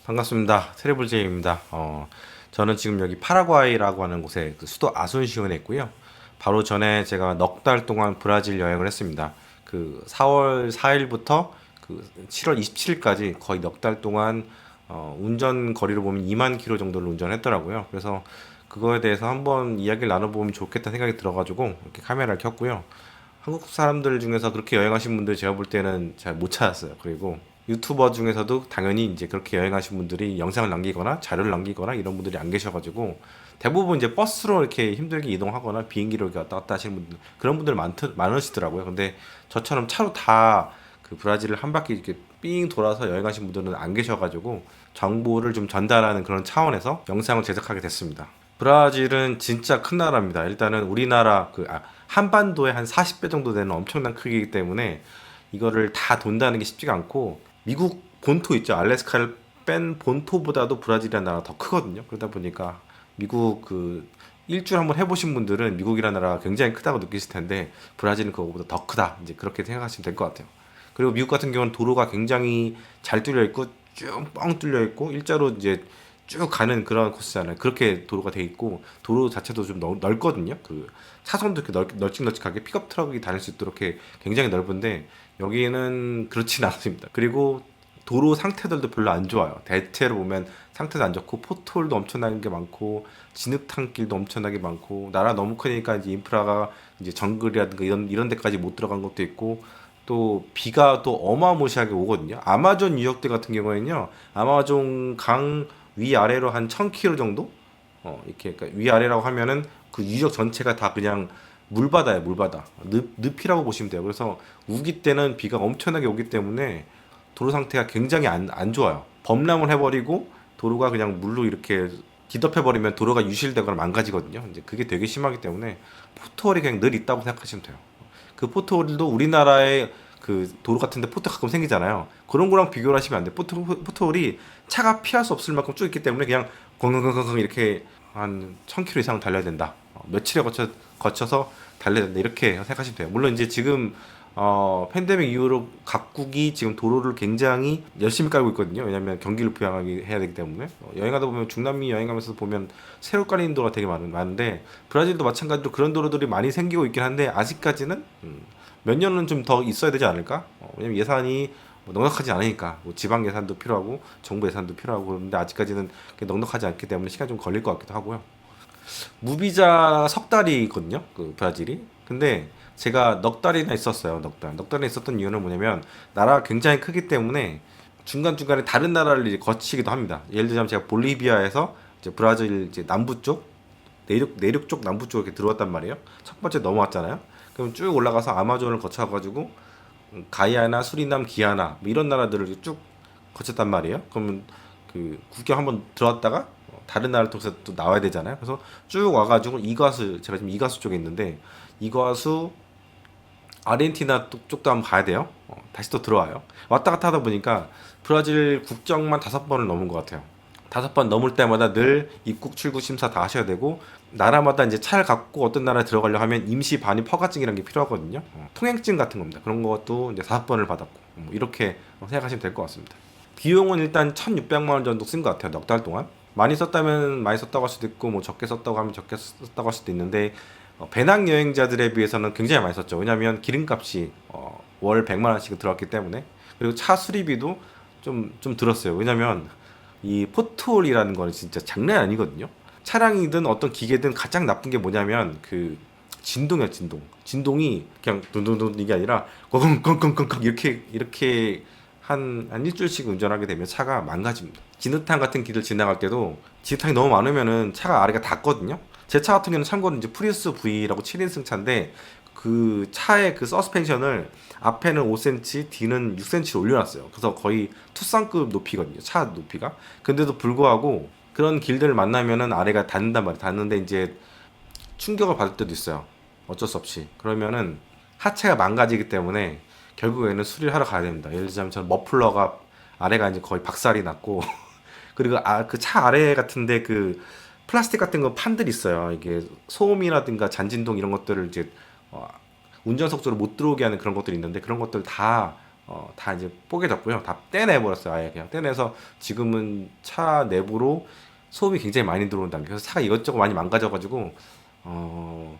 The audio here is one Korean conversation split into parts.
반갑습니다. 트래블제이입니다. 저는 지금 여기 파라과이라고 하는 곳에 그 수도 아순시온에 있고요. 바로 전에 제가 넉 달 동안 브라질 여행을 했습니다. 그 4월 4일부터 그 7월 27일까지 거의 넉 달 동안 운전 거리를 보면 2만 킬로 정도를 운전했더라고요. 그래서 그거에 대해서 한번 이야기를 나눠보면 좋겠다 생각이 들어가지고 이렇게 카메라를 켰고요. 한국 사람들 중에서 그렇게 여행하신 분들 제가 볼 때는 잘 못 찾았어요. 그리고 유튜버 중에서도 당연히 이제 그렇게 여행하신 분들이 영상을 남기거나 자료를 남기거나 이런 분들이 안 계셔가지고 대부분 이제 버스로 이렇게 힘들게 이동하거나 비행기로 이렇게 왔다 갔다 하시는 분들 그런 분들 많으시더라고요. 근데 저처럼 차로 다 그 브라질을 한 바퀴 이렇게 삥 돌아서 여행하신 분들은 안 계셔가지고 정보를 좀 전달하는 그런 차원에서 영상을 제작하게 됐습니다. 브라질은 진짜 큰 나라입니다. 일단은 우리나라 한반도의 한 40배 정도 되는 엄청난 크기이기 때문에 이거를 다 돈다는 게 쉽지가 않고 미국 본토 있죠. 알래스카를 뺀 본토보다도 브라질이라는 나라가 더 크거든요. 그러다 보니까 미국 그 일주를 한번 해보신 분들은 미국이라는 나라가 굉장히 크다고 느끼실 텐데 브라질은 그거보다 더 크다. 이제 그렇게 생각하시면 될 것 같아요. 그리고 미국 같은 경우는 도로가 굉장히 잘 뚫려 있고 쭉 뻥 뚫려 있고 일자로 이제 쭉 가는 그런 코스잖아요. 그렇게 도로가 돼 있고 도로 자체도 좀 넓거든요. 그 차선도 이렇게 널찍널찍하게 픽업 트럭이 다닐 수 있도록 이렇게 굉장히 넓은데 여기는 그렇진 않습니다. 그리고 도로 상태들도 별로 안 좋아요. 대체로 보면 상태도 안 좋고 포트홀도 엄청나게 많고 진흙탕길도 엄청나게 많고 나라 너무 크니까 이제 인프라가 이제 정글이라든가 이런 데까지 못 들어간 것도 있고 또 비가 또 어마무시하게 오거든요. 아마존 유역들 같은 경우에는요. 아마존 강 위아래로 한 1000km 정도? 이렇게 그러니까 위아래라고 하면은 그 유역 전체가 다 그냥 물바다예요, 물바다. 늪이라고 보시면 돼요. 그래서 우기 때는 비가 엄청나게 오기 때문에 도로 상태가 굉장히 안 좋아요. 범람을 해버리고 도로가 그냥 물로 이렇게 뒤덮여버리면 도로가 유실되거나 망가지거든요. 이제 그게 되게 심하기 때문에 포트홀이 그냥 늘 있다고 생각하시면 돼요. 그 포트홀도 우리나라의 그 도로 같은데 포트 가끔 생기잖아요. 그런 거랑 비교를 하시면 안 돼. 포트홀이 차가 피할 수 없을 만큼 쭉 있기 때문에 그냥 건강건강 이렇게 한 1000km 이상 달려야 된다. 며칠에 거쳐서 달려야 된다. 이렇게 생각하시면 돼요. 물론 이제 지금 팬데믹 이후로 각국이 지금 도로를 굉장히 열심히 깔고 있거든요. 왜냐하면 경기를 부양하게 해야 되기 때문에 여행하다 보면 중남미 여행하면서 보면 새로 깔리는 도로가 되게 많은데 브라질도 마찬가지로 그런 도로들이 많이 생기고 있긴 한데 아직까지는 몇 년은 좀 더 있어야 되지 않을까? 왜냐면 예산이 뭐 넉넉하지 않으니까 뭐 지방 예산도 필요하고 정부 예산도 필요하고 그런데 아직까지는 넉넉하지 않기 때문에 시간 이좀 걸릴 것 같기도 하고요. 무비자 석 달이거든요. 그 브라질이. 근데 제가 넉 달이나 있었어요. 넉 달. 넉 달이나 있었던 이유는 뭐냐면 나라가 굉장히 크기 때문에 중간중간에 다른 나라를 이제 거치기도 합니다. 예를 들자면 제가 볼리비아에서 이제 브라질 이제 남부 쪽 내륙 쪽 남부 쪽 이렇게 들어왔단 말이에요. 첫 번째 넘어왔잖아요. 그럼 쭉 올라가서 아마존을 거쳐가지고 가이아나 수리남 기아나 뭐 이런 나라들을 쭉 거쳤단 말이에요. 그러면 그 국경 한번 들어왔다가 다른 나라를 통해서 또 나와야 되잖아요. 그래서 쭉 와가지고 이과수 제가 지금 이과수 쪽에 있는데 이과수 아르헨티나 쪽도 한번 가야 돼요. 다시 또 들어와요. 왔다 갔다 하다 보니까 브라질 국경만 5번을 넘은 것 같아요. 5번 넘을 때마다 늘 입국 출국 심사 다 하셔야 되고 나라마다 이제 차를 갖고 어떤 나라에 들어가려 하면 임시 반입 허가증이라는 게 필요하거든요. 통행증 같은 겁니다. 그런 것도 이제 5번을 받았고 뭐 이렇게 생각하시면 될 것 같습니다. 비용은 일단 1,600만 원 정도 쓴 것 같아요. 넉 달 동안. 많이 썼다면 많이 썼다고 할 수도 있고 뭐 적게 썼다고 하면 적게 썼다고 할 수도 있는데 배낭 여행자들에 비해서는 굉장히 많이 썼죠. 왜냐하면 기름값이 월 100만 원씩 들어왔기 때문에 그리고 차 수리비도 좀 들었어요. 왜냐면 이 포트홀이라는 거는 진짜 장난 아니거든요. 차량이든 어떤 기계든 가장 나쁜 게 뭐냐면 그 진동이야 진동. 진동이 그냥 둔둔둔 이게 아니라 꽁꽁꽁꽁꽁 이렇게 한 일주일씩 운전하게 되면 차가 망가집니다. 진흙탕 같은 길을 지나갈 때도 진흙탕이 너무 많으면은 차가 아래가 닿거든요. 제 차 같은 경우는 참고로 이제 프리우스 V라고 7인승 차인데 그 차의 그 서스펜션을 앞에는 5cm, 뒤는 6cm로 올려놨어요. 그래서 거의 투싼급 높이거든요. 차 높이가. 근데도 불구하고 그런 길들을 만나면은 아래가 닿는단 말이에요. 닿는데 이제 충격을 받을 때도 있어요. 어쩔 수 없이. 그러면은 하체가 망가지기 때문에 결국에는 수리를 하러 가야 됩니다. 예를 들자면 저는 머플러가 아래가 이제 거의 박살이 났고 그리고 그 차 아래 같은데 그 플라스틱 같은 거 판들 있어요. 이게 소음이라든가 잔진동 이런 것들을 이제 운전석 쪽으로 못 들어오게 하는 그런 것들이 있는데 그런 것들 다 다 이제 뽀개졌고요. 다 떼내버렸어요. 아예 그냥 떼내서 지금은 차 내부로 소음이 굉장히 많이 들어온 단계. 그래서 차가 이것저것 많이 망가져가지고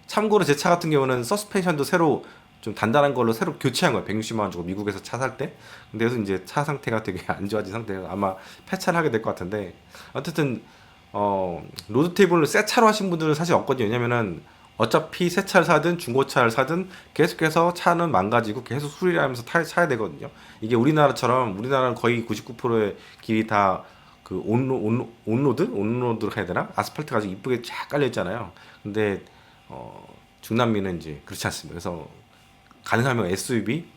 참고로 제 차 같은 경우는 서스펜션도 새로 좀 단단한 걸로 새로 교체한 거예요. 160만 원 주고 미국에서 차 살 때. 근데 그래서 이제 차 상태가 되게 안 좋아진 상태여서 아마 폐차를 하게 될 것 같은데 어쨌든 로드 테이블을 새 차로 하신 분들은 사실 없거든요. 왜냐면은 어차피 새 차를 사든 중고차를 사든 계속해서 차는 망가지고 계속 수리를 하면서 차야 되거든요. 이게 우리나라처럼 우리나라는 거의 99%의 길이 다 그 온로드로 해야 되나? 아스팔트가 아주 이쁘게 쫙 깔려 있잖아요. 근데 중남미는 이제 그렇지 않습니다. 그래서 가능하면 SUV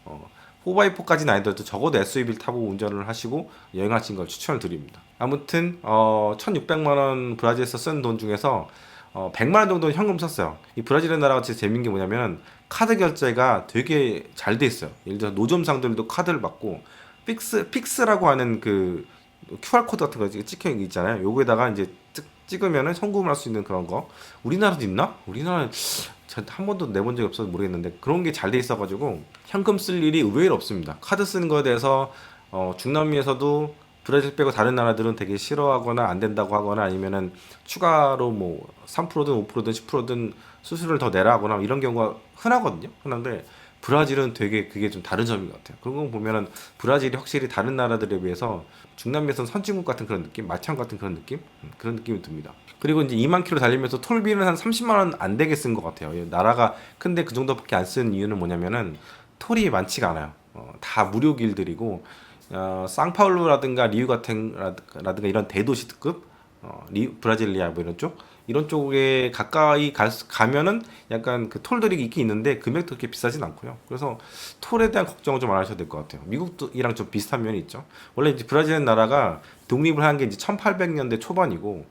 4x4까지는 아니더라도 적어도 SUV를 타고 운전을 하시고 여행하시는 걸 추천을 드립니다. 아무튼 1,600만 원 브라질에서 쓴 돈 중에서 100만 원 정도는 현금 썼어요. 이 브라질의 나라가 진짜 재밌는 게 뭐냐면 카드 결제가 되게 잘 돼 있어요. 예를 들어 노점상들도 카드를 받고 픽스라고 하는 그 QR 코드 같은 거 찍혀 있잖아요. 요거에다가 이제 찍으면은 현금을 할 수 있는 그런 거. 우리나라도 있나? 우리나라 한 번도 내본 적이 없어서 모르겠는데 그런 게 잘 돼 있어가지고 현금 쓸 일이 의외로 없습니다. 카드 쓰는 거에 대해서 중남미에서도 브라질 빼고 다른 나라들은 되게 싫어하거나 안 된다고 하거나 아니면은 추가로 뭐 3%든 5%든 10%든 수수료를 더 내라 하거나 이런 경우가 흔하거든요. 흔한데 브라질은 되게 그게 좀 다른 점인 것 같아요. 그런 거 보면은 브라질이 확실히 다른 나라들에 비해서 중남미에서는 선진국 같은 그런 느낌, 마창 같은 그런 느낌, 그런 느낌이 듭니다. 그리고 이제 2만 킬로 달리면서 톨비는 한 30만 원 안 되게 쓴 것 같아요. 나라가 큰데 그 정도밖에 안 쓴 이유는 뭐냐면은 톨이 많지가 않아요. 다 무료 길들이고 상파울루라든가 리우 같은 라든가 이런 대도시 특급 브라질리아 뭐 이런 쪽에 가까이 가면은 약간 그 톨들이 있긴 있는데 금액도 그렇게 비싸진 않고요. 그래서 톨에 대한 걱정을 좀 안 하셔도 될 것 같아요. 미국이랑 좀 비슷한 면이 있죠. 원래 이제 브라질은 나라가 독립을 한 게 이제 1800년대 초반이고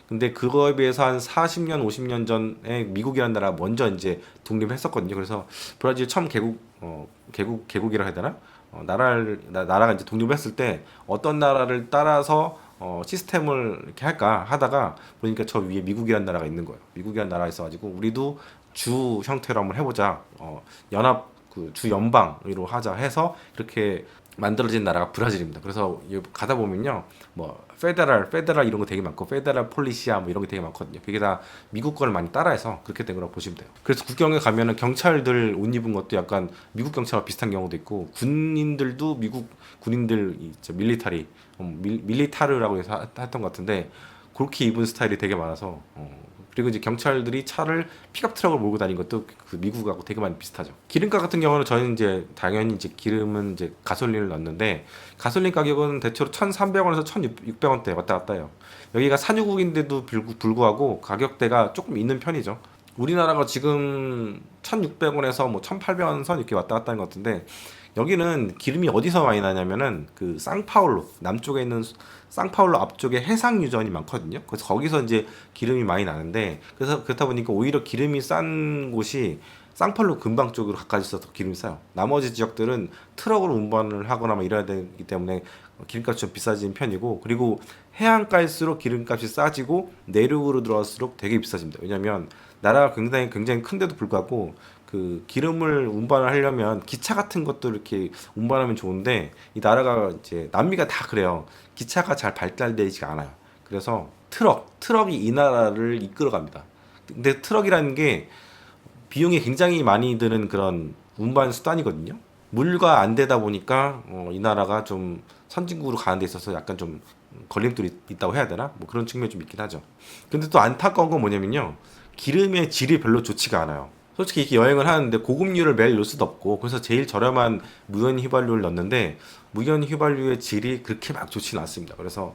근데 그거에 비해서 한 40년, 50년 전에 미국이라는 나라가 먼저 이제 독립을 했었거든요. 그래서 브라질 처음 개국이라 해야 되나? 나라가 이제 독립을 했을 때 어떤 나라를 따라서 시스템을 이렇게 할까 하다가 보니까 저 위에 미국이라는 나라가 있는 거예요. 미국이라는 나라가 있어가지고 우리도 주 형태로 한번 해보자. 연합 그 주 연방으로 하자 해서 이렇게 만들어진 나라가 브라질입니다. 그래서 가다 보면요, 뭐 페데랄 이런 거 되게 많고 페데랄 폴리시아 뭐 이런 게 되게 많거든요. 그게 다 미국 거를 많이 따라해서 그렇게 된 거라고 보시면 돼요. 그래서 국경에 가면은 경찰들 옷 입은 것도 약간 미국 경찰과 비슷한 경우도 있고 군인들도 미국 군인들 있죠. 밀리타르라고 해서 했던 것 같은데 그렇게 입은 스타일이 되게 많아서 그리고 이제 경찰들이 차를 픽업 트럭을 몰고 다니는 것도 그 미국하고 되게 많이 비슷하죠. 기름값 같은 경우는 저희는 이제 당연히 이제 기름은 이제 가솔린을 넣는데 가솔린 가격은 대체로 1,300원에서 1,600원대 왔다 갔다 해요. 여기가 산유국인데도 불구하고 가격대가 조금 있는 편이죠. 우리나라가 지금 1,600원에서 뭐 1,800원 선 이렇게 왔다 갔다 하는 것 같은데 여기는 기름이 어디서 많이 나냐면은 그 상파울루 남쪽에 있는 상파울루 앞쪽에 해상 유전이 많거든요. 그래서 거기서 이제 기름이 많이 나는데 그래서 그렇다 보니까 오히려 기름이 싼 곳이 상파울루 근방 쪽으로 가까이 있어서 기름이 싸요. 나머지 지역들은 트럭으로 운반을 하거나 막 이래야 되기 때문에 기름값이 좀 비싸진 편이고 그리고 해안가일수록 기름값이 싸지고 내륙으로 들어갈수록 되게 비싸집니다. 왜냐면 나라가 굉장히 큰데도 불구하고 그 기름을 운반을 하려면 기차 같은 것도 이렇게 운반하면 좋은데 이 나라가 이제 남미가 다 그래요. 기차가 잘 발달되지 않아요. 그래서 트럭이 이 나라를 이끌어갑니다. 근데 트럭이라는 게 비용이 굉장히 많이 드는 그런 운반 수단이거든요. 물과 안 되다 보니까 이 나라가 좀 선진국으로 가는 데 있어서 약간 좀 걸림돌이 있다고 해야 되나? 뭐 그런 측면이 좀 있긴 하죠. 근데 또 안타까운 건 뭐냐면요. 기름의 질이 별로 좋지가 않아요. 솔직히 이렇게 여행을 하는데 고급류를 매일 넣을 수도 없고 그래서 제일 저렴한 무연 휘발유를 넣는데 무연 휘발유의 질이 그렇게 막 좋지는 않습니다. 그래서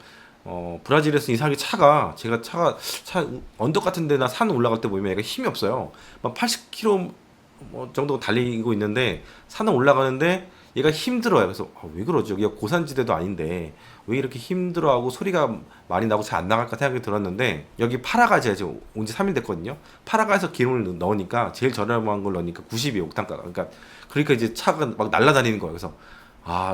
브라질에서 이상하게 제가 차 언덕 같은 데나 산 올라갈 때 보면 얘가 힘이 없어요. 막 80km 뭐 정도 달리고 있는데 산을 올라가는데 얘가 힘들어요. 그래서 왜 그러지? 여기가 고산지대도 아닌데 왜 이렇게 힘들어하고 소리가 많이 나고 잘 안 나갈까 생각이 들었는데 여기 파라가 제가 지금 온 지 3일 됐거든요. 파라가에서 기름을 넣으니까 제일 저렴한 걸 넣으니까 92 옥탄가가 그러니까 이제 차가 막 날아다니는 거예요. 그래서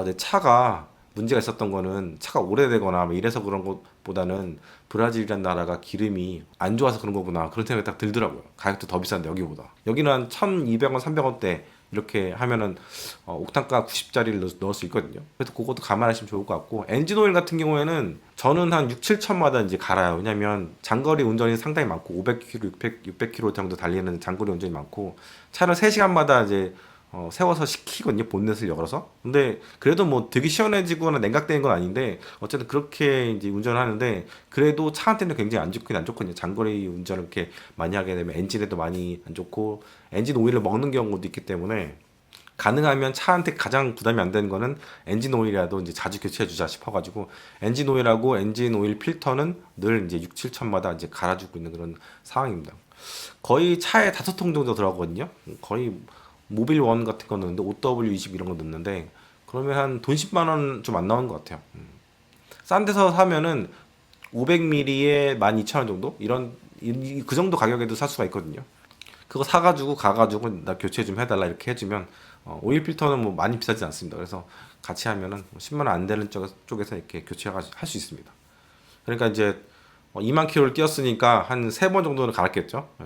내 차가 문제가 있었던 거는 차가 오래되거나 뭐 이래서 그런 것보다는 브라질이라는 나라가 기름이 안 좋아서 그런 거구나 그런 생각이 딱 들더라고요. 가격도 더 비싼데 여기보다 여기는 한 1,200원 300원대 이렇게 하면은 옥탄가 90짜리를 넣을 수 있거든요. 그래서 그것도 감안하시면 좋을 것 같고, 엔진 오일 같은 경우에는 저는 한 6, 7천마다 이제 갈아요. 왜냐면 장거리 운전이 상당히 많고 500km, 600km 정도 달리는 장거리 운전이 많고 차를 3시간마다 이제 세워서 식히거든요. 본넷을 열어서. 근데 그래도 뭐 되게 시원해지거나 냉각되는 건 아닌데 어쨌든 그렇게 이제 운전을 하는데 그래도 차한테는 굉장히 안 좋긴 안 좋거든요. 장거리 운전을 이렇게 많이 하게 되면 엔진에도 많이 안 좋고 엔진 오일을 먹는 경우도 있기 때문에 가능하면 차한테 가장 부담이 안 되는 거는 엔진 오일이라도 이제 자주 교체해 주자 싶어가지고 엔진 오일하고 엔진 오일 필터는 늘 이제 6, 7천마다 이제 갈아주고 있는 그런 상황입니다. 거의 차에 5통 정도 들어가거든요. 거의 모빌 원 같은 거 넣는데 OW20 이런 거 넣는데 그러면 한 돈 10만 원 좀 안 나오는 것 같아요. 싼 데서 사면은 500ml에 12,000원 정도 이런 그 정도 가격에도 살 수가 있거든요. 그거 사가지고 가가지고 나 교체 좀 해달라 이렇게 해주면 오일 필터는 뭐 많이 비싸지 않습니다. 그래서 같이 하면은 10만 원 안 되는 쪽에서 이렇게 교체할 수 있습니다. 그러니까 이제 2만 킬로를 뛰었으니까 한 3번 정도는 갈았겠죠. 예.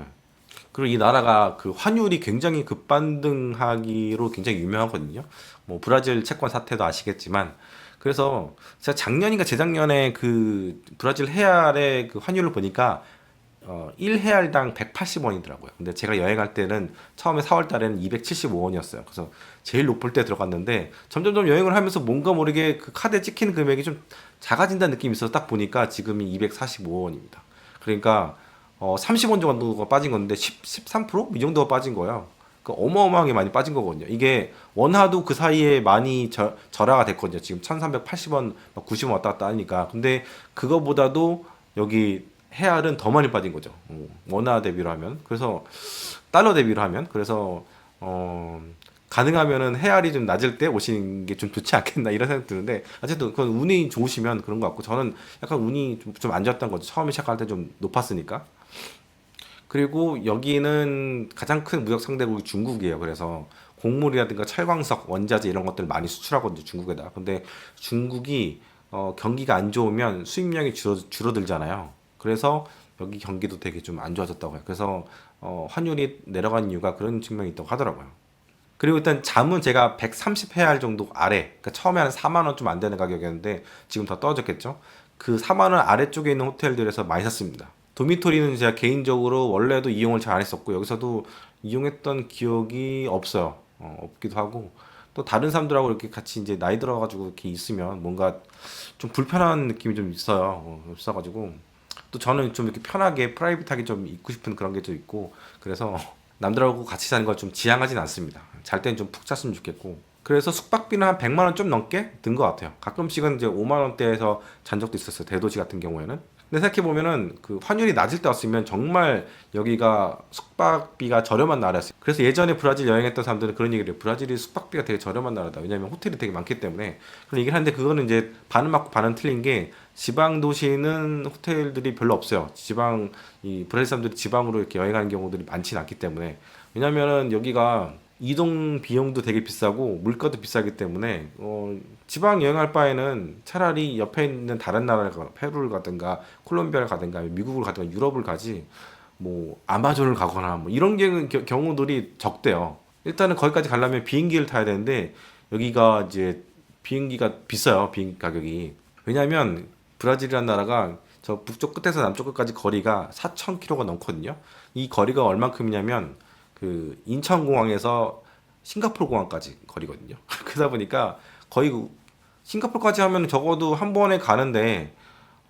그리고 이 나라가 그 환율이 굉장히 급반등하기로 굉장히 유명하거든요. 뭐 브라질 채권 사태도 아시겠지만 그래서 제가 작년인가 재작년에 그 브라질 헤알의 그 환율을 보니까 1헤알당 180원이더라고요. 근데 제가 여행할 때는 처음에 4월 달에는 275원이었어요. 그래서 제일 높을 때 들어갔는데 점점점 여행을 하면서 뭔가 모르게 그 카드에 찍히는 금액이 좀 작아진다는 느낌이 있어서 딱 보니까 지금이 245원입니다. 그러니까 30원 정도가 빠진 건데 13%? 이 정도가 빠진 거예요. 그 어마어마하게 많이 빠진 거거든요. 이게 원화도 그 사이에 많이 절하가 됐거든요. 지금 1380원, 90원 왔다 갔다 하니까. 근데 그거보다도 여기 헤알은 더 많이 빠진 거죠. 원화 대비로 하면. 그래서 달러 대비로 하면. 그래서 가능하면은 헤알이 좀 낮을 때 오시는 게 좀 좋지 않겠나 이런 생각 드는데 어쨌든 그건 운이 좋으시면 그런 것 같고 저는 약간 운이 좀 안 좋았던 거죠. 처음에 시작할 때 좀 높았으니까. 그리고 여기는 가장 큰 무역 상대국이 중국이에요. 그래서 곡물이라든가 철광석, 원자재 이런 것들 많이 수출하거든요. 중국에다. 근데 중국이 경기가 안 좋으면 수입량이 줄어들잖아요. 그래서 여기 경기도 되게 좀 안 좋아졌다고 해요. 그래서 환율이 내려간 이유가 그런 측면이 있다고 하더라고요. 그리고 일단 잠은 제가 130회알 정도 아래, 그러니까 처음에 한 4만 원 좀 안 되는 가격이었는데 지금 더 떨어졌겠죠? 그 4만 원 아래쪽에 있는 호텔들에서 많이 샀습니다. 도미토리는 제가 개인적으로 원래도 이용을 잘 안 했었고 여기서도 이용했던 기억이 없어요. 없기도 하고 또 다른 사람들하고 이렇게 같이 이제 나이 들어가지고 이렇게 있으면 뭔가 좀 불편한 느낌이 좀 있어요. 있어가지고 또 저는 좀 이렇게 편하게 프라이빗하게 좀 있고 싶은 그런 게 좀 있고 그래서 남들하고 같이 사는 걸 좀 지향하진 않습니다. 잘 때는 좀 푹 잤으면 좋겠고 그래서 숙박비는 한 100만 원 좀 넘게 든 것 같아요. 가끔씩은 이제 5만 원대에서 잔 적도 있었어요. 대도시 같은 경우에는. 근데 생각해 보면은 그 환율이 낮을 때 왔으면 정말 여기가 숙박비가 저렴한 나라였어요. 그래서 예전에 브라질 여행했던 사람들은 그런 얘기를 해요. 브라질이 숙박비가 되게 저렴한 나라다. 왜냐면 호텔이 되게 많기 때문에. 그런 얘기를 하는데 그거는 이제 반은 맞고 반은 틀린 게 지방 도시는 호텔들이 별로 없어요. 지방 이 브라질 사람들이 지방으로 이렇게 여행하는 경우들이 많지는 않기 때문에. 왜냐면은 여기가 이동 비용도 되게 비싸고 물가도 비싸기 때문에 지방 여행할 바에는 차라리 옆에 있는 다른 나라를 페루를 가든가 콜롬비아를 가든가 미국을 가든가 유럽을 가지 뭐 아마존을 가거나 뭐 이런 경우들이 적대요. 일단은 거기까지 가려면 비행기를 타야 되는데 여기가 이제 비행기가 비싸요. 비행기 가격이. 왜냐하면 브라질이라는 나라가 저 북쪽 끝에서 남쪽 끝까지 거리가 4,000km가 넘거든요. 이 거리가 얼만큼이냐면 그 인천공항에서 싱가포르 공항까지 거리거든요. 그러다 보니까 거의 싱가포르까지 하면 적어도 한 번에 가는데 50만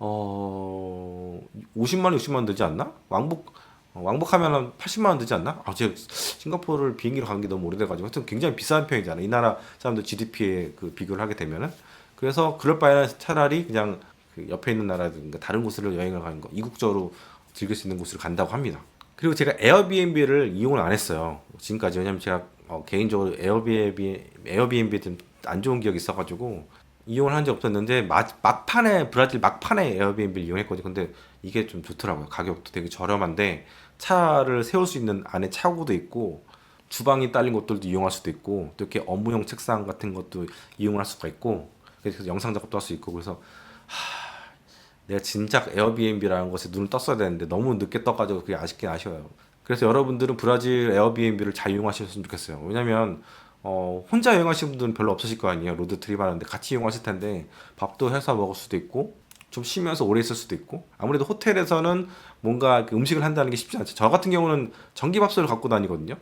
원, 60만 원 들지 않나? 왕복하면 한 80만 원 들지 않나? 제가 싱가포르를 비행기로 가는 게 너무 오래돼가지고 하여튼 굉장히 비싼 편이잖아. 이 나라 사람들 GDP에 그 비교를 하게 되면은 그래서 그럴 바에는 차라리 그냥 그 옆에 있는 나라든가 다른 곳으로 여행을 가는 거 이국적으로 즐길 수 있는 곳으로 간다고 합니다. 그리고 제가 에어비앤비를 이용을 안 했어요. 지금까지. 왜냐면 제가 개인적으로 에어비앤비에 좀 안 좋은 기억이 있어가지고 이용을 한 적 없었는데 막판에 브라질 막판에 에어비앤비를 이용했거든요. 근데 이게 좀 좋더라고요. 가격도 되게 저렴한데 차를 세울 수 있는 안에 차고도 있고 주방이 딸린 곳들도 이용할 수도 있고 또 이렇게 업무용 책상 같은 것도 이용을 할 수가 있고 그래서 영상 작업도 할 수 있고 그래서 내가 진작 에어비앤비라는 것에 눈을 떴어야 되는데 너무 늦게 떠가지고 그게 아쉽긴 아쉬워요. 그래서 여러분들은 브라질 에어비앤비를 잘 이용하셨으면 좋겠어요. 왜냐면 혼자 여행하시는 분들은 별로 없으실 거 아니에요. 로드 트립 하는데 같이 이용하실 텐데 밥도 해서 먹을 수도 있고 좀 쉬면서 오래 있을 수도 있고 아무래도 호텔에서는 뭔가 그 음식을 한다는 게 쉽지 않죠. 저 같은 경우는 전기밥솥을 갖고 다니거든요.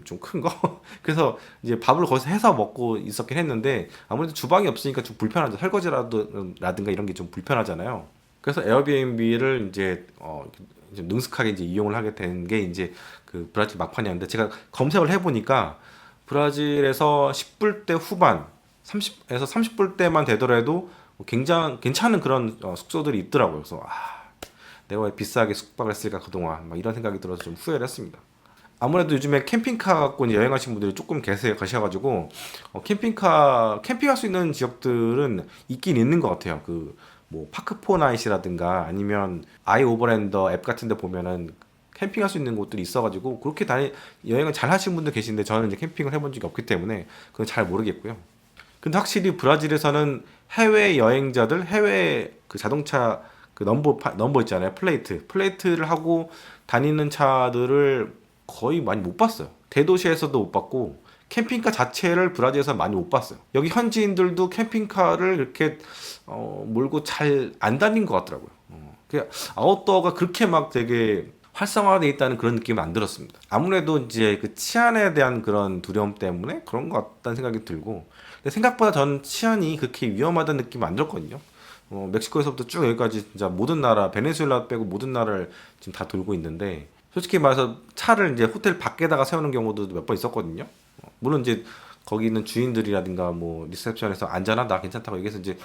좀 큰 거. 그래서 이제 밥을 거기서 해서 먹고 있었긴 했는데 아무래도 주방이 없으니까 좀 불편하죠. 설거지라든가 이런 게 좀 불편하잖아요. 그래서 에어비앤비를 이제 능숙하게 이제 이용을 하게 된 게 이제 그 브라질 막판이었는데 제가 검색을 해보니까 브라질에서 10불대 후반 30에서 30불대만 되더라도 굉장히 괜찮은 그런 숙소들이 있더라고요. 그래서 내가 왜 비싸게 숙박을 했을까 그동안 막 이런 생각이 들어서 좀 후회를 했습니다. 아무래도 요즘에 캠핑카 갖고 이제 여행하시는 분들이 조금 계세요 가셔가지고 캠핑할 수 있는 지역들은 있긴 있는 것 같아요. 그 뭐 파크포나잇이라든가 아니면 아이 오버랜더 앱 같은데 보면은 캠핑할 수 있는 곳들이 있어가지고 그렇게 여행을 잘 하시는 분들 계신데 저는 이제 캠핑을 해본 적이 없기 때문에 그건 잘 모르겠고요. 근데 확실히 브라질에서는 해외 여행자들 해외 그 자동차 그 넘버 있잖아요. 플레이트를 하고 다니는 차들을 거의 많이 못 봤어요. 대도시에서도 못 봤고 캠핑카 자체를 브라질에서 많이 못 봤어요. 여기 현지인들도 캠핑카를 이렇게 몰고 잘 안 다닌 것 같더라고요. 아웃도어가 그렇게 막 되게 활성화되어 있다는 그런 느낌은 안 들었습니다. 아무래도 이제 그 치안에 대한 그런 두려움 때문에 그런 것 같다는 생각이 들고 근데 생각보다 전 치안이 그렇게 위험하다는 느낌이 안 들었거든요. 멕시코에서부터 쭉 여기까지 진짜 모든 나라, 베네수엘라 빼고 모든 나라를 지금 다 돌고 있는데 솔직히 말해서 차를 이제 호텔 밖에다가 세우는 경우도 몇 번 있었거든요. 물론 이제 거기 있는 주인들이라든가 뭐 리셉션에서 안전하다, 괜찮다고 얘기해서 이제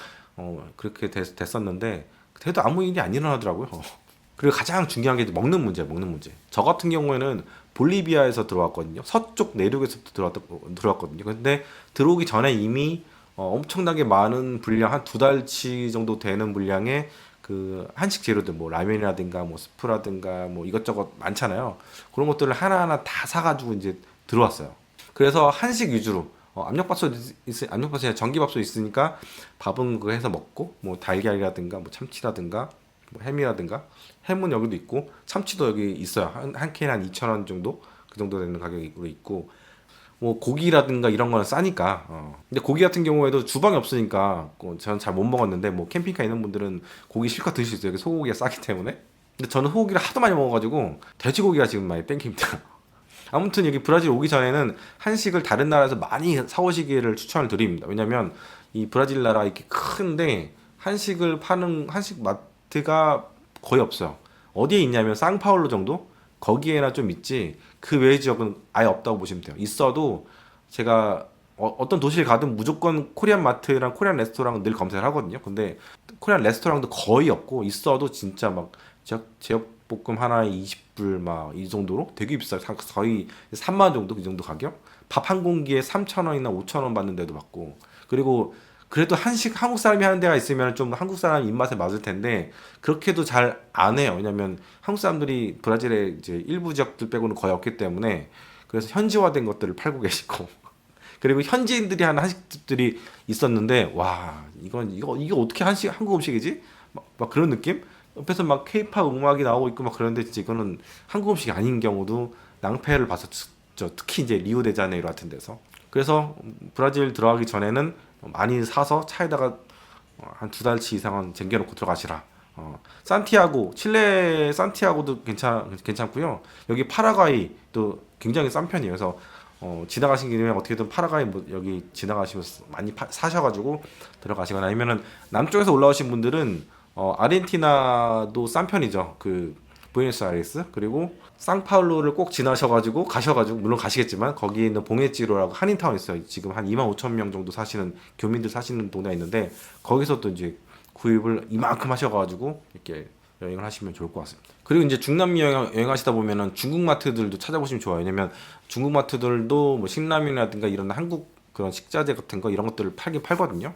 그렇게 됐었는데 그래도 아무 일이 안 일어나더라고요. 그리고 가장 중요한 게 먹는 문제예요, 먹는 문제. 저 같은 경우에는 볼리비아에서 들어왔거든요. 서쪽 내륙에서부터 들어왔거든요. 근데 들어오기 전에 이미 엄청나게 많은 분량, 한 두 달치 정도 되는 분량의 그 한식 재료들, 뭐 라면이라든가 뭐 스프라든가 뭐 이것저것 많잖아요. 그런 것들을 하나하나 다 사가지고 이제 들어왔어요. 그래서 한식 위주로 압력밥솥에 전기밥솥 있으니까 밥은 그거 해서 먹고 뭐 달걀이라든가 뭐 참치라든가 뭐 햄이라든가 햄은 여기도 있고 참치도 여기 있어요. 한 캔에 한 2,000원 정도 그 정도 되는 가격으로 있고 뭐 고기라든가 이런 거는 싸니까 근데 고기 같은 경우에도 주방이 없으니까 저는 잘 못 먹었는데 뭐 캠핑카 있는 분들은 고기 실컷 드실 수 있어요. 여기 소고기가 싸기 때문에. 근데 저는 소고기를 하도 많이 먹어가지고 돼지고기가 지금 많이 땡깁니다. 아무튼 여기 브라질 오기 전에는 한식을 다른 나라에서 많이 사오시기를 추천을 드립니다. 왜냐면 이 브라질 나라 이렇게 큰데 한식을 파는 한식 마트가 거의 없어요. 어디에 있냐면 상파울루 정도? 거기에나 좀 있지 그 외의 지역은 아예 없다고 보시면 돼요. 있어도 제가 떤 도시를 가든 무조건 코리안 마트랑 코리안 레스토랑은 늘 검색을 하거든요. 근데 코리안 레스토랑도 거의 없고 있어도 진짜 막 제육볶음 하나에 20불 막 이 정도로 되게 비싸요. 거의 3만 원 정도 그 정도 가격. 밥 한 공기에 3,000원이나 5,000원 받는데도 받고. 그리고 그래도 한국 사람이 하는 데가 있으면 좀 한국 사람 입맛에 맞을 텐데 그렇게도 잘 안 해요. 왜냐면 한국 사람들이 브라질의 이제 일부 지역들 빼고는 거의 없기 때문에 그래서 현지화된 것들을 팔고 계시고 그리고 현지인들이 하는 한식집들이 있었는데 와 이거 어떻게 한국 음식이지? 막 그런 느낌? 옆에서 막 케이팝 음악이 나오고 있고 막 그런데 진짜 이거는 한국 음식이 아닌 경우도 낭패를 봤었죠. 특히 이제 리오데자네이루 같은 데서. 그래서 브라질 들어가기 전에는 많이 사서 차에다가 한 두 달치 이상은 쟁겨놓고 들어가시라. 칠레 산티아고도 괜찮고요. 여기 파라과이도 굉장히 싼 편이에요. 그래서 지나가신 김에 어떻게든 파라과이 뭐 여기 지나가시면서 많이 사셔가지고 들어가시거나 아니면은 남쪽에서 올라오신 분들은 아르헨티나도 싼 편이죠. 그 부에노스아이레스 그리고 상파울루를 꼭 가셔가지고 물론 가시겠지만 거기 있는 봉에찌로라고 한인타운 있어요. 지금 한 2만 5천 명 정도 사시는 교민들 사시는 동네가 있는데 거기서 또 이제 구입을 이만큼 하셔가지고 이렇게 여행을 하시면 좋을 것 같습니다. 그리고 이제 중남미 여행하시다 보면은 중국 마트들도 찾아보시면 좋아요. 왜냐면 중국 마트들도 뭐 신라면이라든가 이런 한국 그런 식자재 같은 거 이런 것들을 팔거든요.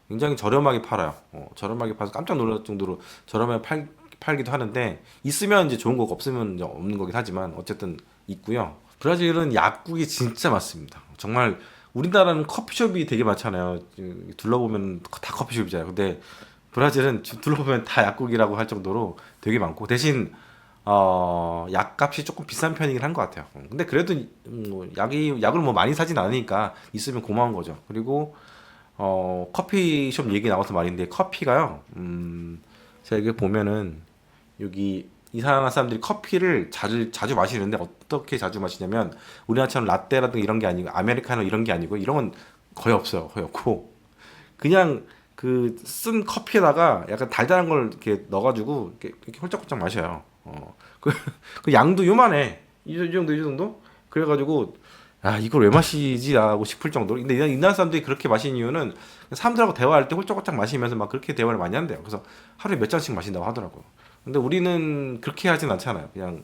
굉장히 저렴하게 팔아요. 저렴하게 팔아서 깜짝 놀랄 정도로 저렴하게 팔기도 하는데 있으면 이제 좋은 거고 없으면 이제 없는 거긴 하지만 어쨌든 있고요. 브라질은 약국이 진짜 많습니다. 정말 우리나라는 커피숍이 되게 많잖아요. 둘러보면 다 커피숍이잖아요. 근데 브라질은 둘러보면 다 약국이라고 할 정도로 되게 많고 대신 약값이 조금 비싼 편이긴 한 것 같아요. 근데 그래도 뭐 약을 뭐 많이 사진 않으니까 있으면 고마운 거죠. 그리고 커피숍 얘기 나와서 말인데 커피가요. 제가 이게 보면은 여기 이상한 사람들이 커피를 자주 마시는데 어떻게 자주 마시냐면 우리나라처럼 라떼라든가 이런 게 아니고 아메리카노 이런 게 아니고 이런 건 거의 없어요. 거의 없고 그냥 그 쓴 커피에다가 약간 달달한 걸 이렇게 넣어가지고 이렇게 홀짝홀짝 마셔요. 그, 그 양도 요만해. 이 정도? 그래가지고 이걸 왜 마시지? 하고 싶을 정도로. 근데 이날 사람들이 그렇게 마시는 이유는 사람들하고 대화할 때 홀짝홀짝 마시면서 막 그렇게 대화를 많이 한대요. 그래서 하루에 몇 잔씩 마신다고 하더라고요. 근데 우리는 그렇게 하진 않잖아요. 그냥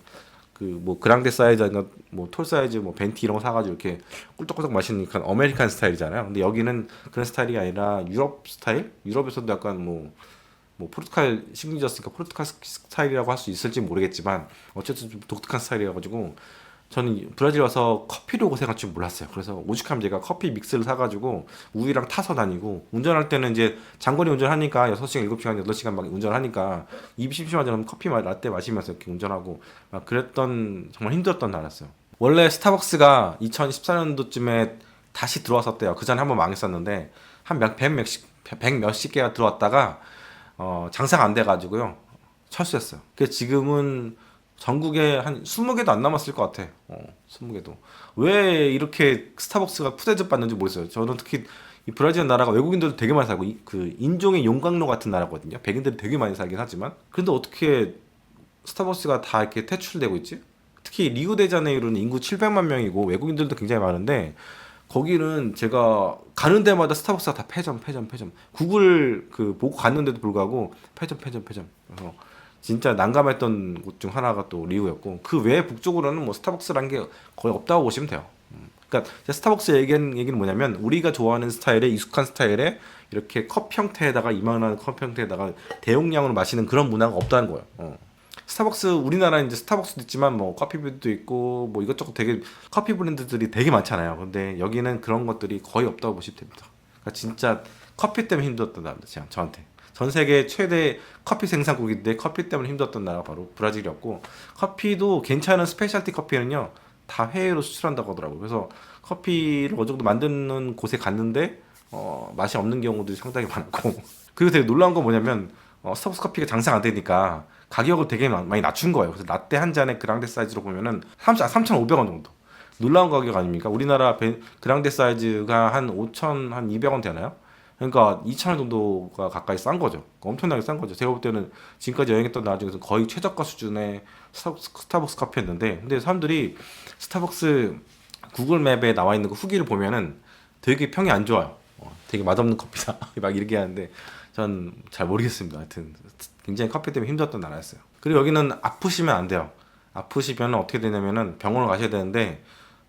그 뭐 그랑데 사이즈 아니면 뭐 톨 사이즈 뭐 벤티 이런 거 사가지고 이렇게 꿀떡꿀떡 마시니까 아메리칸 스타일이잖아요. 근데 여기는 그런 스타일이 아니라 유럽 스타일? 유럽에서도 약간 뭐 포르투갈 식민지였으니까 포르투갈 스타일이라고 할 수 있을지 모르겠지만 어쨌든 좀 독특한 스타일이라 가지고 저는 브라질 와서 커피로 고생할 줄 몰랐어요. 그래서 오죽하면 제가 커피 믹스를 사가지고 우유랑 타서 다니고 운전할 때는 이제 장거리 운전하니까 6시간, 7시간, 8시간 막 운전을 하니까 입이 심심하잖아요. 커피 라떼 마시면서 이렇게 운전하고 막 그랬던 정말 힘들었던 나라였어요. 원래 스타벅스가 2014년도쯤에 다시 들어왔었대요. 그 전에 한번 망했었는데 한 백 몇십 개가 들어왔다가 장사가 안 돼가지고요. 철수했어요. 그 지금은 전국에 한 20개도 안 남았을 것 같아. 20개도. 왜 이렇게 스타벅스가 푸대접 받는지 모르겠어요. 저는 특히 이 브라질 나라가 외국인들도 되게 많이 살고 그 인종의 용광로 같은 나라거든요. 백인들이 되게 많이 살긴 하지만 그런데 어떻게 스타벅스가 다 이렇게 퇴출되고 있지? 특히 리우데자네이루는 인구 700만 명이고 외국인들도 굉장히 많은데 거기는 제가 가는 데마다 스타벅스가 다 폐점. 구글 그 보고 갔는데도 불구하고 폐점. 그래서 진짜 난감했던 곳 중 하나가 또 리우였고 그 외에 북쪽으로는 뭐 스타벅스라는 게 거의 없다고 보시면 돼요. 그러니까 스타벅스 얘기는 뭐냐면 우리가 좋아하는 스타일의 익숙한 스타일의 이렇게 컵 형태에다가 이만한 컵 형태에다가 대용량으로 마시는 그런 문화가 없다는 거예요. 스타벅스 우리나라는 이제 스타벅스도 있지만 뭐 커피브도 있고 뭐 이것저것 되게 커피 브랜드들이 되게 많잖아요. 근데 여기는 그런 것들이 거의 없다고 보시면 됩니다. 그러니까 진짜 커피 때문에 힘들었던 나라입니다. 저한테. 전 세계 최대 커피 생산국인데 커피 때문에 힘들었던 나라가 바로 브라질이었고 커피도 괜찮은 스페셜티 커피는요 다 해외로 수출한다고 하더라고요. 그래서 커피를 어느 정도 만드는 곳에 갔는데 맛이 없는 경우도 상당히 많고 그리고 되게 놀라운 건 뭐냐면 스타벅스 커피가 장사가 안 되니까 가격을 되게 많이 낮춘 거예요. 그래서 라떼 한 잔에 그랑데 사이즈로 보면은 3,500원 정도. 놀라운 가격 아닙니까? 우리나라 그랑데 사이즈가 한 5천, 한 200원 되나요? 그러니까 2,000원 정도가 가까이 싼 거죠. 엄청나게 싼 거죠. 제가 볼 때는 지금까지 여행했던 나라 중에서 거의 최저가 수준의 스타벅스 커피였는데, 근데 사람들이 스타벅스 구글 맵에 나와 있는 그 후기를 보면은 되게 평이 안 좋아요. 되게 맛없는 커피다. 막 이렇게 하는데 전 잘 모르겠습니다. 하여튼 굉장히 커피 때문에 힘들었던 나라였어요. 그리고 여기는 아프시면 안 돼요. 아프시면 어떻게 되냐면은 병원을 가셔야 되는데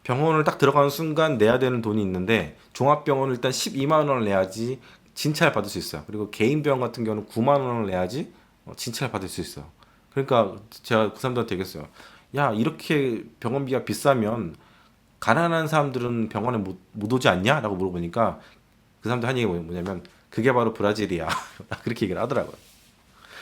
병원을 딱 들어가는 순간 내야 되는 돈이 있는데 종합병원을 일단 12만 원을 내야지 진찰을 받을 수 있어요. 그리고 개인 병원 같은 경우는 9만 원을 내야지 진찰을 받을 수 있어요. 그러니까 제가 그 사람들한테 얘기했어요. 야, 이렇게 병원비가 비싸면 가난한 사람들은 병원에 못 오지 않냐? 라고 물어보니까 그 사람들 한 얘기가 뭐냐면 그게 바로 브라질이야. 그렇게 얘기를 하더라고요.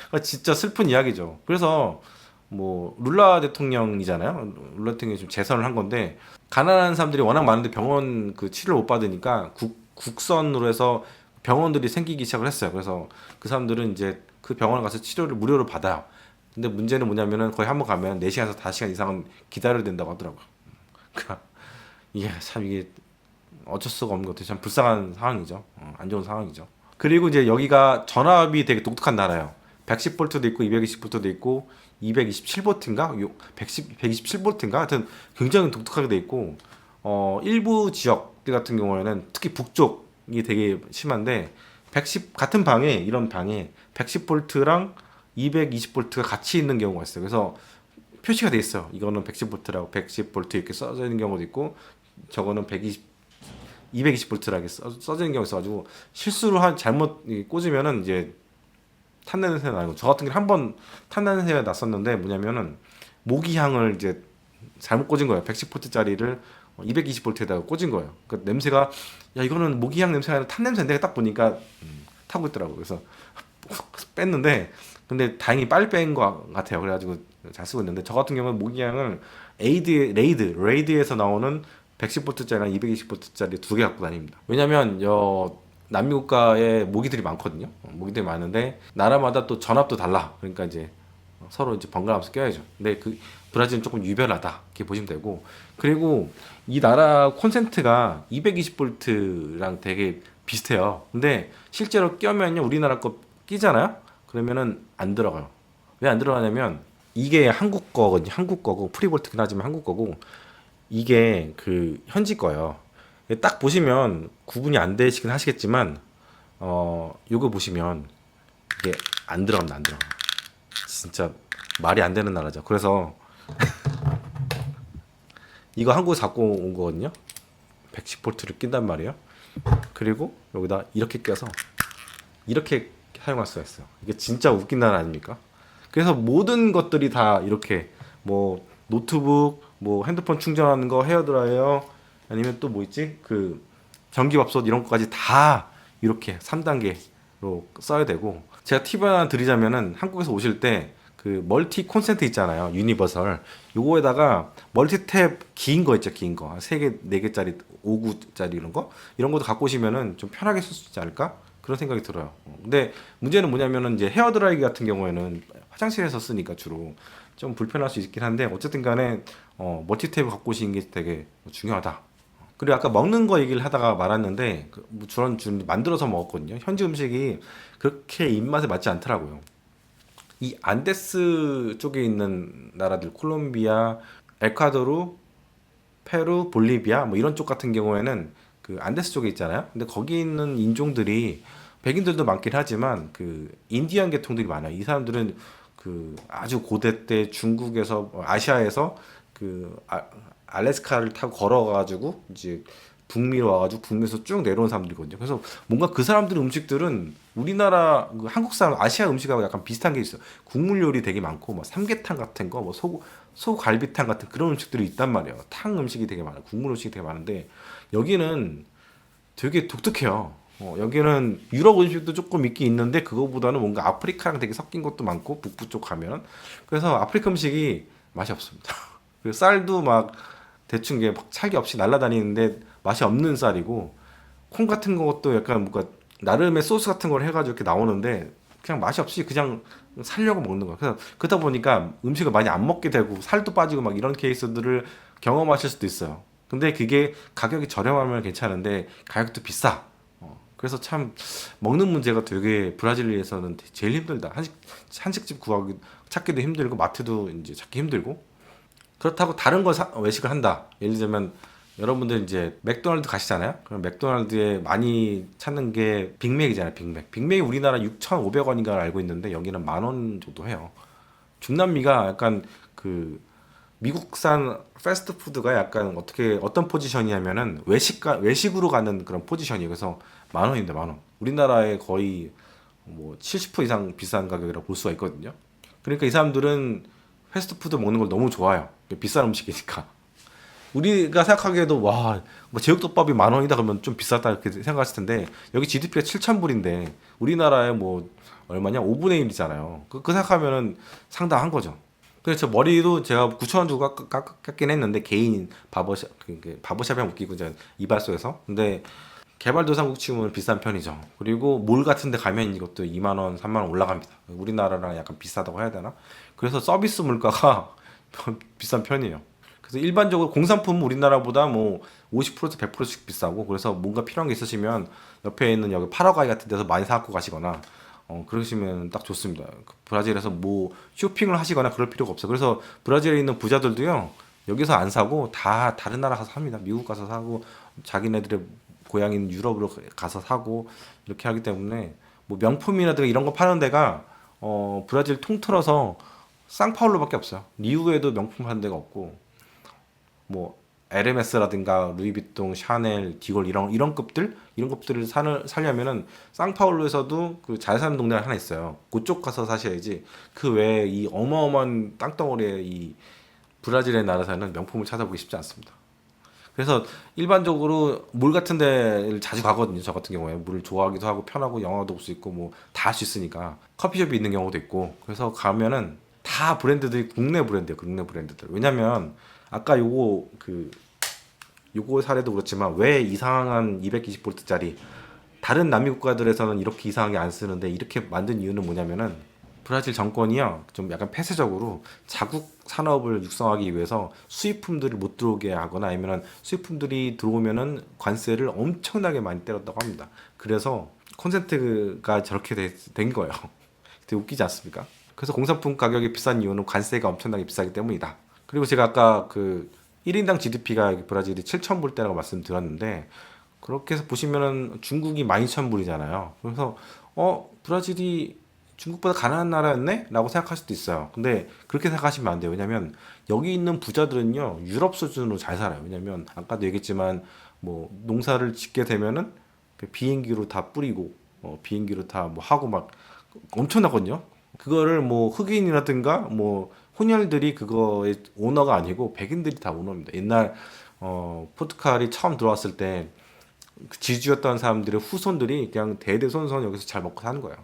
그러니까 진짜 슬픈 이야기죠. 그래서 뭐 룰라 대통령이잖아요. 룰라 대통령이 좀 재선을 한 건데 가난한 사람들이 워낙 많은데 병원 그 치료를 못 받으니까 국선으로 해서 병원들이 생기기 시작을 했어요. 그래서 그 사람들은 이제 그 병원에 가서 치료를 무료로 받아요. 근데 문제는 뭐냐면은 거의 한 번 가면 4시간에서 5시간 이상은 기다려야 된다고 하더라고요. 그러니까 이게 참 이게 어쩔 수가 없는 것 같아요. 참 불쌍한 상황이죠. 안 좋은 상황이죠. 그리고 이제 여기가 전압이 되게 독특한 나라예요. 110V도 있고 220V도 있고 227V인가? 127V인가? 하여튼 굉장히 독특하게 돼 있고 일부 지역들 같은 경우에는 특히 북쪽이 되게 심한데 110 같은 방에 이런 방에 110V랑 220V가 같이 있는 경우가 있어요. 그래서 표시가 돼 있어요. 이거는 110V라고 110V 이렇게 써져 있는 경우도 있고 저거는 220V라고 써져 있는 경우가 있어가지고 실수로 잘못 꽂으면은 이제 탄내 냄새가 나고 저 같은 경우 한번 탄내 냄새가 났었는데 뭐냐면은 모기향을 이제 잘못 꽂은 거예요. 110V짜리를 220V에다가 꽂은 거예요. 그 냄새가 야 이거는 모기향 냄새가 아니라 탄 냄새인데 딱 보니까 타고 있더라고요. 그래서 뺐는데 근데 다행히 빨리 뺀 것 같아요. 그래가지고 잘 쓰고 있는데 저 같은 경우는 모기향을 레이드에서 나오는 110V짜리랑 220V짜리 두 개 갖고 다닙니다. 왜냐면 남미 국가에 모기들이 많거든요. 모기들이 많은데 나라마다 또 전압도 달라. 그러니까 이제 서로 이제 번갈아가면서 껴야죠. 근데 그 브라질은 조금 유별하다 이렇게 보시면 되고, 그리고 이 나라 콘센트가 220V랑 되게 비슷해요. 근데 실제로 껴면요 우리나라 거 끼잖아요. 그러면은 안 들어가요. 왜 안 들어가냐면 이게 한국 거거든요. 한국 거고 프리볼트긴 하지만 한국 거고 이게 그 현지 거예요. 딱 보시면 구분이 안 되시긴 하시겠지만 요거 보시면 이게 안 들어갑니다. 안 들어가. 진짜 말이 안 되는 나라죠. 그래서 이거 한국에 갖고 온 거거든요. 110V를 낀단 말이에요. 그리고 여기다 이렇게 껴서 이렇게 사용할 수가 있어요. 이게 진짜 웃긴 나라 아닙니까? 그래서 모든 것들이 다 이렇게 뭐 노트북, 뭐 핸드폰 충전하는 거, 헤어드라이어, 아니면 또 뭐 있지? 그 전기밥솥 이런 거까지 다 이렇게 3단계로 써야 되고, 제가 팁 하나 드리자면은 한국에서 오실 때 그 멀티 콘센트 있잖아요. 유니버설. 요거에다가 멀티 탭 긴 거 있죠. 긴 거. 3개, 4개짜리, 5구짜리 이런 것도 갖고 오시면은 좀 편하게 쓸 수 있지 않을까? 그런 생각이 들어요. 근데 문제는 뭐냐면은 이제 헤어드라이기 같은 경우에는 화장실에서 쓰니까 주로 좀 불편할 수 있긴 한데, 어쨌든 간에 멀티탭을 갖고 오시는 게 되게 중요하다. 그리고 아까 먹는 거 얘기를 하다가 말았는데 뭐 저런 만들어서 먹었거든요. 현지 음식이 그렇게 입맛에 맞지 않더라고요. 이 안데스 쪽에 있는 나라들, 콜롬비아, 에콰도르, 페루, 볼리비아 뭐 이런 쪽 같은 경우에는 그 안데스 쪽에 있잖아요. 근데 거기 있는 인종들이 백인들도 많긴 하지만 그 인디언 계통들이 많아요. 이 사람들은 그 아주 고대 때 중국에서 아시아에서 그 알래스카를 타고 걸어가지고 이제 북미로 와가지고 북미에서 쭉 내려온 사람들이거든요. 그래서 뭔가 그 사람들 음식들은 우리나라 그 한국 사람 아시아 음식하고 약간 비슷한 게 있어요. 국물 요리 되게 많고 뭐 삼계탕 같은 거, 뭐 소갈비탕 같은 그런 음식들이 있단 말이에요. 탕 음식이 되게 많아요. 국물 음식이 되게 많은데 여기는 되게 독특해요. 여기는 유럽 음식도 조금 있긴 있는데 그거보다는 뭔가 아프리카랑 되게 섞인 것도 많고 북부 쪽 가면 그래서 아프리카 음식이 맛이 없습니다. 그리고 쌀도 막 대충 이게 막 찰기 없이 날아다니는데 맛이 없는 쌀이고, 콩 같은 것도 약간 뭔가 나름의 소스 같은 걸 해가지고 이렇게 나오는데 그냥 맛이 없이 그냥 살려고 먹는 거야. 그래서 그러다 보니까 음식을 많이 안 먹게 되고 살도 빠지고 막 이런 케이스들을 경험하실 수도 있어요. 근데 그게 가격이 저렴하면 괜찮은데 가격도 비싸. 그래서 참 먹는 문제가 되게 브라질에서는 제일 힘들다. 한식집 구하기 찾기도 힘들고 마트도 이제 찾기 힘들고, 그렇다고 다른 거 외식을 한다. 예를 들면 여러분들 이제 맥도날드 가시잖아요. 그럼 맥도날드에 많이 찾는 게 빅맥이잖아요. 빅맥. 빅맥이 우리나라 6,500원인가 알고 있는데 여기는 10,000원 정도 해요. 중남미가 약간 그 미국산 패스트푸드가 약간 어떤 포지션이냐면은 외식으로 가는 그런 포지션이에요. 그래서 10,000원인데 10,000원. 우리나라에 거의 뭐 70% 이상 비싼 가격이라고 볼 수가 있거든요. 그러니까 이 사람들은 패스트푸드 먹는 걸 너무 좋아해요. 비싼 음식이니까. 우리가 생각하기에도 와, 뭐 제육덮밥이 10,000원이다 그러면 좀 비싸다 이렇게 생각하실 텐데 여기 GDP가 7,000불인데 우리나라에 뭐 얼마냐? 5분의 1이잖아요. 그 생각하면은 상당한 거죠. 그래서 저 머리도 제가 9,000원 주고 깎긴 했는데 개인 바버샵이랑 웃기고 이제 이발소에서. 근데 개발도상국 치고는 비싼 편이죠. 그리고 몰 같은 데 가면 이것도 2만 원, 3만 원 올라갑니다. 우리나라랑 약간 비싸다고 해야 되나? 그래서 서비스 물가가 비싼 편이에요. 그래서 일반적으로 공산품은 우리나라보다 뭐 50%에서 100%씩 비싸고, 그래서 뭔가 필요한 게 있으시면 옆에 있는 여기 파라과이 같은 데서 많이 사갖고 가시거나 그러시면 딱 좋습니다. 그 브라질에서 뭐 쇼핑을 하시거나 그럴 필요가 없어요. 그래서 브라질에 있는 부자들도요 여기서 안 사고 다 다른 나라 가서 삽니다. 미국 가서 사고 자기네들의 고향인 유럽으로 가서 사고 이렇게 하기 때문에 뭐 명품이라든가 이런 거 파는 데가 브라질 통틀어서 상파울루밖에 없어요. 리우에도 명품 파는 데가 없고, 뭐 에르메스라든가 루이비통, 샤넬, 디올 이런 급들을 사려면은 상파울루에서도 그 잘 사는 동네가 하나 있어요. 그쪽 가서 사셔야지. 그 외에 이 어마어마한 땅덩어리의 이 브라질의 나라 사는 명품을 찾아보기 쉽지 않습니다. 그래서 일반적으로 몰 같은 데를 자주 가거든요. 저 같은 경우에 물을 좋아하기도 하고 편하고 영화도 볼 수 있고 뭐 다 할 수 있으니까 커피숍이 있는 경우도 있고 그래서 가면은 다 브랜드들이 국내 브랜드예요. 국내 브랜드들. 왜냐면 아까 요거 사례도 그렇지만 왜 이상한 220V짜리 다른 남미 국가들에서는 이렇게 이상하게 안 쓰는데 이렇게 만든 이유는 뭐냐면은 브라질 정권이요 좀 약간 폐쇄적으로 자국 산업을 육성하기 위해서 수입품들을 못 들어오게 하거나 아니면 수입품들이 들어오면은 관세를 엄청나게 많이 때렸다고 합니다. 그래서 콘센트가 저렇게 된 거예요. 되게 웃기지 않습니까? 그래서 공산품 가격이 비싼 이유는 관세가 엄청나게 비싸기 때문이다. 그리고 제가 아까 그 1인당 GDP가 브라질이 7,000불대라고 말씀드렸는데 그렇게 해서 보시면은 중국이 12,000불이잖아요. 그래서 브라질이 중국보다 가난한 나라였네? 라고 생각할 수도 있어요. 근데 그렇게 생각하시면 안 돼요. 왜냐면 여기 있는 부자들은요, 유럽 수준으로 잘 살아요. 왜냐면 아까도 얘기했지만 뭐 농사를 짓게 되면은 그 비행기로 다 뿌리고 비행기로 다 뭐 하고 막 엄청나거든요. 그거를 뭐 흑인이라든가 뭐 혼혈들이 그거의 오너가 아니고 백인들이 다 오너입니다. 옛날 포르투갈이 처음 들어왔을 때 그 지주였던 사람들의 후손들이 그냥 대대손손 여기서 잘 먹고 사는 거예요.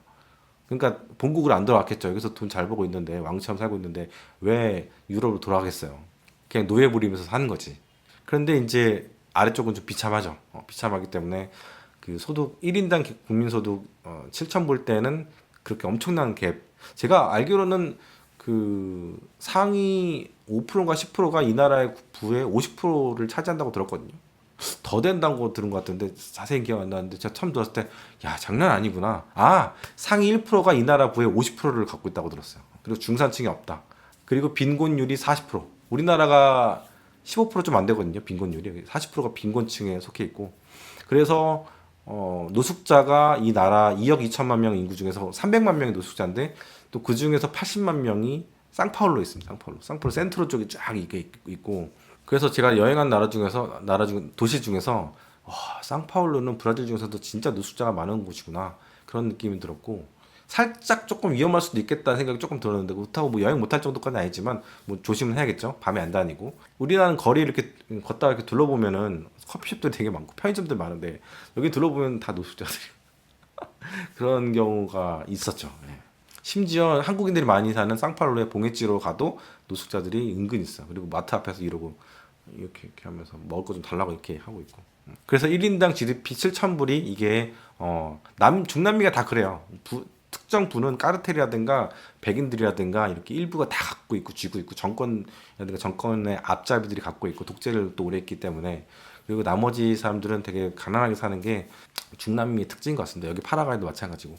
그러니까 본국을 안 돌아왔겠죠. 여기서 돈 잘 벌고 있는데 왕처럼 살고 있는데 왜 유럽으로 돌아가겠어요? 그냥 노예 부리면서 사는 거지. 그런데 이제 아래쪽은 좀 비참하죠. 비참하기 때문에 그 소득 1인당 국민소득 7천 불 때는 그렇게 엄청난 갭. 제가 알기로는 그 상위 5%인가 10%가 이 나라의 부의 50%를 차지한다고 들었거든요. 더 된다고 들은 것 같은데 자세히 기억 안 나는데 제가 처음 들었을 때 야 장난 아니구나. 아 상위 1%가 이 나라 부의 50%를 갖고 있다고 들었어요. 그리고 중산층이 없다. 그리고 빈곤율이 40%. 우리나라가 15%좀 안 되거든요. 빈곤율이 40%가 빈곤층에 속해 있고 그래서 노숙자가 이 나라 2억 2천만 명 인구 중에서 300만 명이 노숙자인데 또 그 중에서 80만 명이 상파울로 있습니다. 상파울로 센트로 쪽에 쫙 이게 있고 그래서 제가 여행한 나라 중 도시 중에서 와, 상파울루는 브라질 중에서도 진짜 노숙자가 많은 곳이구나 그런 느낌이 들었고 살짝 조금 위험할 수도 있겠다는 생각이 조금 들었는데 그렇다고 뭐 여행 못할 정도까지는 아니지만 뭐 조심은 해야겠죠. 밤에 안 다니고 우리나라는 거리 이렇게 걷다 이렇게 둘러보면은 커피숍도 되게 많고 편의점들 많은데 여기 둘러보면 다 노숙자들이 그런 경우가 있었죠. 예. 심지어 한국인들이 많이 사는 상파울루의 봉해지로 가도 노숙자들이 은근 있어. 그리고 마트 앞에서 이러고 이렇게 하면서 먹을 거 좀 달라고 이렇게 하고 있고. 그래서 1인당 GDP 7,000불이 이게 중남미가 다 그래요. 특정 부는 까르텔이라든가 백인들이라든가 이렇게 일부가 다 갖고 있고 쥐고 있고 정권이라든가 정권의 앞잡이들이 갖고 있고 독재를 또 오래 했기 때문에 그리고 나머지 사람들은 되게 가난하게 사는 게 중남미의 특징인 것 같습니다. 여기 파라과이도 마찬가지고.